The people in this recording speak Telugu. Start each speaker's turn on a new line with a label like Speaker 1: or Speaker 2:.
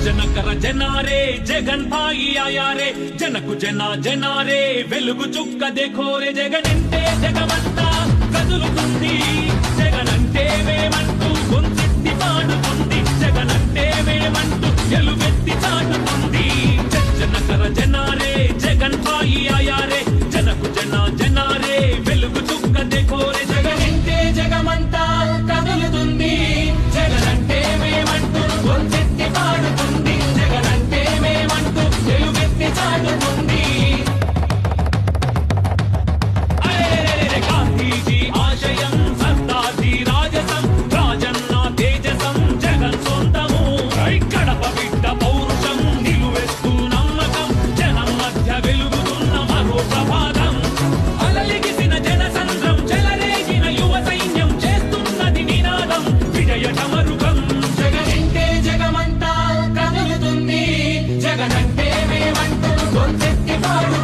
Speaker 1: जनकर जनारे जगन भाई आया रे जनकु जना जनारे వెలుగు చుక్క देखो रे జగనంటే జగమంతా కదులుతుంది జగనంటే మేమంటూ గొంతెత్తి పాడుతుంది జగనంటే మేమంటూ ఎలుగెత్తి చాటుతుంది जनकर जनारे जगन भाई आया रे जनकु जना जनारे వెలుగు చుక్క देखो रे జగనంటే జగమంతా కదులుతుంది జగనంటే మేమంటూ గొంతెత్తి పాడుతుంది జగనంటే మేమంటూ ఎలుగెత్తి చాటుతుంది అరే గాంధీజీ ఆశయం సర్దార్జీ రాజసం రాజన్న తేజసం జగన్ సొంతము కడప బిడ్డ పౌరుషం నిలువెత్తు నమ్మకం జనం మధ్య వెలుగుతున్న మరో ప్రభాతం అలలిగిసిన జనసంద్రం చెలరేగిన యువ సైన్యం చేస్తున్నది నినాదం విజయ టమరుకం జగనంటే జగమంతా కదులుతుంది జగనంటే మేమంటూ గొంతెత్తి పాడు